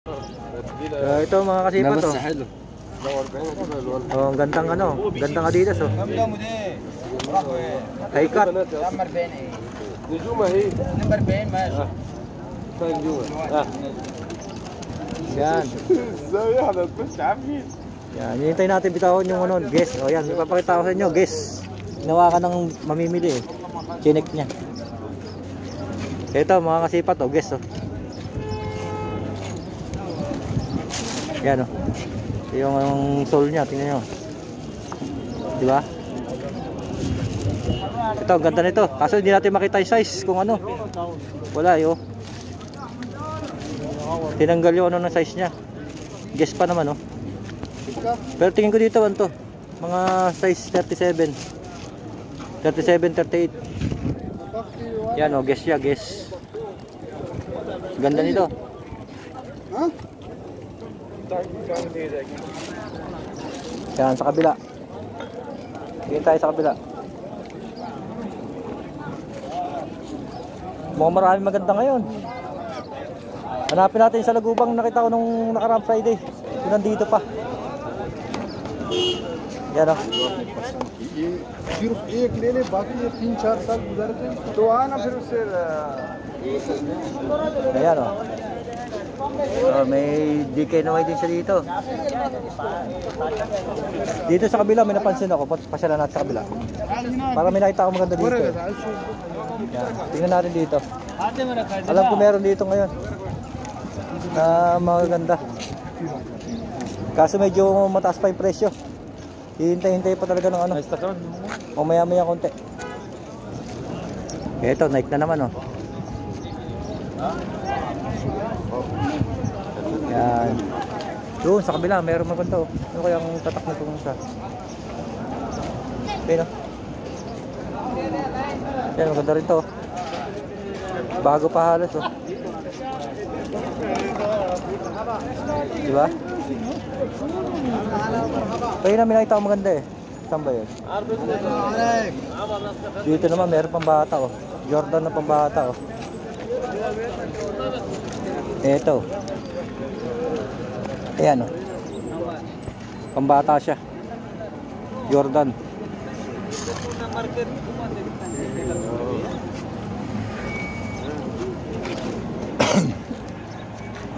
Ito mga kasipat to. Oh, ang gandang ano, gandang Adidas oh. High cut. Yan. Yan, hinihintay natin bitawan yung ano, guess. O yan, ipapakita ko sa inyo, guess. Ginawa ka ng mamimili eh. Chinek niya. Ito mga kasipat oh, guess oh. Yan oh. Yung sole niya, tingnan nyo. Diba? Ito, ang ganda nito. Kaso hindi natin makita yung size kung ano. Wala eh oh. Tinanggal yung ano ng size niya. Guess pa naman oh. Pero tingin ko dito ano to. Mga size 37. 37, 38. Yan oh, guess siya, guess. Ganda nito. Yan sa kabila. Tingin tayo sa kabila. Mukhang marami maganda ngayon. Hanapin natin sa Lagubang, nakita ko nung nakaraang Friday. Yung nandito pa. Yan o. Ayan o. Oh, may DKNY din siya dito. Dito sa kabila may napansin ako. Pasyalan natin sa kabila. Para may nakita ako maganda dito eh. Yan. Tingnan natin dito. Alam ko meron dito ngayon na maganda. Kaso medyo mataas pa yung presyo. Hihintay-hintay pa talaga ng ano. O maya-maya konti. Ito, Nike na naman oh. Yan. Doon sa kabila meron maganda oh. Ano kaya ang tatak na itong isa? Okay no? Yan, maganda rin to. Bago pa halos oh. Diba? Kaya namin nakita ko maganda eh. Saan ba yun? Dito naman meron pang bata oh. Jordan na pang bata oh. Eto. Ayan oh. Pambata siya. Jordan.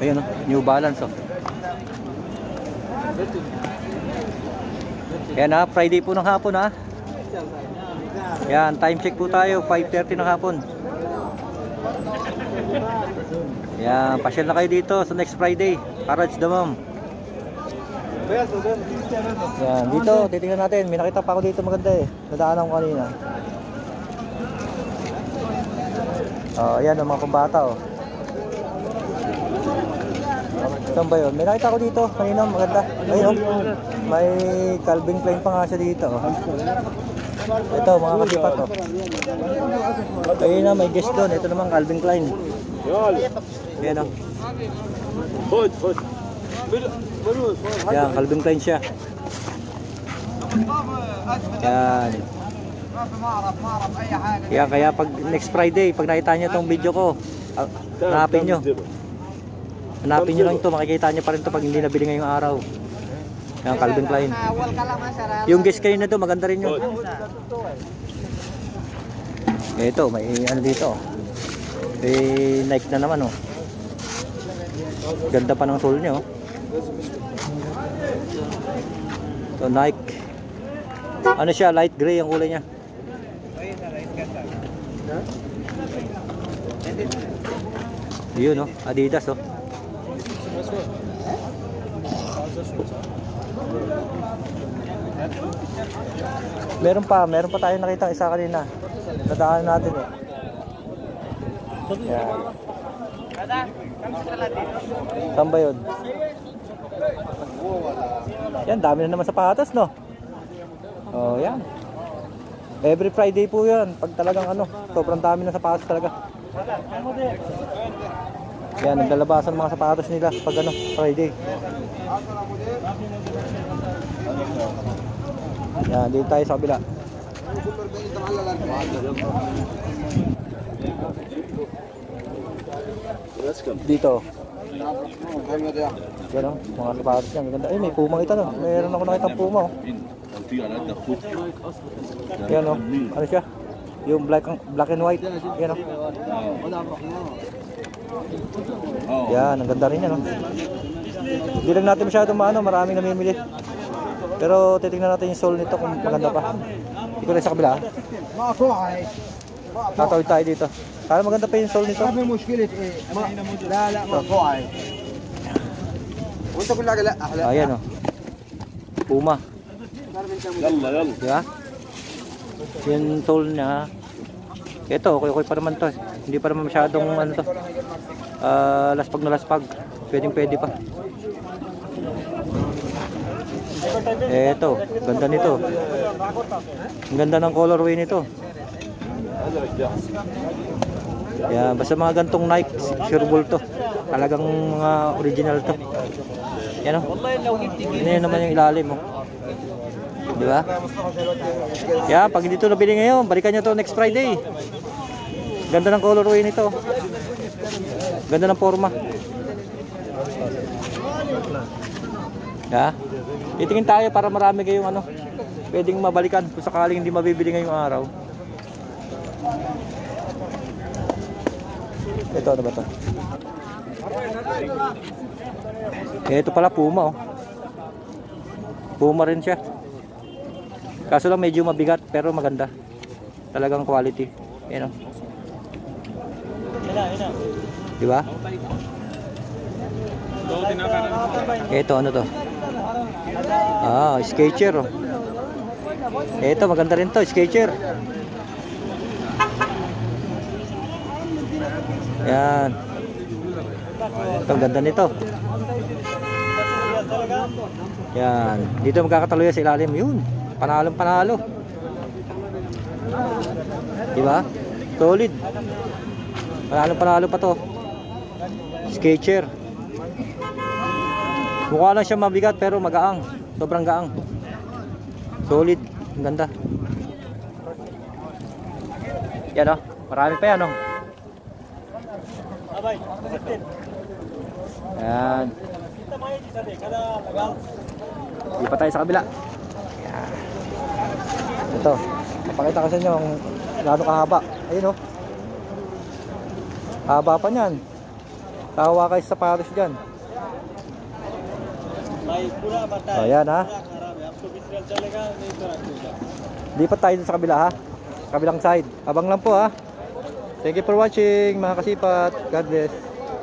Ayan oh, New Balance oh. Ayan ha, Friday po ng hapon ha. Ayan, time check po tayo, 5:30 ng hapon. Ayan, pasyal na kayo dito sa next Friday para it's the mom. Ayan, dito, titingnan natin. May nakita pa ako dito maganda eh. Nadaanan ko kanina. Ayan ang mga pambata oh. Saan ba yun? May nakita ko dito kanina maganda. Ayun oh. May Calvin Klein pa nga siya dito oh. Ito mga kasipat oh. Ayun na may guest doon. Ito naman Calvin Klein. Ayan oh. Ayan, Calvin Klein siya. Ayan. Kaya pag next Friday, pag nakita nyo itong video ko, hanapin nyo. Hanapin nyo lang ito, makikita nyo pa rin ito pag hindi nabili ngayong araw. Ayan, Calvin Klein. Yung guest kanina ito, maganda rin yun. Ito, may ano dito. May Nike na naman oh. Ganda pa ng sole nyo. So Nike. Ano siya, light gray ang kulay niya. Yun oh, Adidas oh. Meron pa tayo nakita isa kanina. Nadaanan natin eh. Yan. Saan ba yun? Yan, dami na naman sapatos no? Oh, yan. Every Friday po yan. Pag talagang ano, sobrang dami na sapatos talaga. Yan, naglalabasan mga sapatos nila pag ano, Friday. Yan, dito tayo sa kabila. Dito. Yan o, mga sapatos niya. Ganda. Ay, may pumang ito no. Meron ako nakita puma o. Yan o, ano siya? Yung black and white. Yan o. Yan, ang ganda rin yan o. Hindi lang natin masyadong maraming namimili. Pero titignan natin yung sole nito kung maganda pa. Hindi ko lang sa kabila. Tatawid tayo dito. Para maganda pa yung sole nito. Ayan o. Puma. Diba? Yung sole niya. Ito, okay pa naman to. Hindi pa naman masyadong ano to. Laspag na laspag. Pwede pa. Eto, ganda nito. Ang ganda ng colorway nito. Yan, basta mga gantong Nike, sure ball to. Talagang mga original to. Yan o. Yan naman yung ilalim mo. Di ba? Yan, pag hindi ito nabili ngayon, balikan nyo to next Friday. Ganda ng colorway nito. Ganda ng forma. Ya. Titingin tayo para marami kayong ano, pwedeng mabalikan kung sakaling hindi mabibili ngayong araw. Ito ano ba to? Ito pala Puma oh. Puma rin siya. Kaso lang medyo mabigat pero maganda. Talagang quality. Yan oh. Di ba? Ito ano to? Sketcher oh. Ito maganda rin to, Sketcher. Yan. Ito ganda nito. Yan. Dito magkakatalo sa ilalim. Yun. Panalo. Diba? Solid. Panalo pa to. Sketcher. Mukha lang siya mabigat pero magaang. Sobrang gaang. Solid. Ang ganda. Yan o. Marami pa yan o. Yan. Hindi pa tayo sa kabila. Yan. Ito. Papakita ko sa inyo kung gaano kahaba. Ayun o. Haba pa niyan. Tawa kayo sa Paris dyan. Ayan ha. Lipat tayo sa kabila ha. Kabilang side. Abang lang po ha. Thank you for watching mga kasipat. God bless.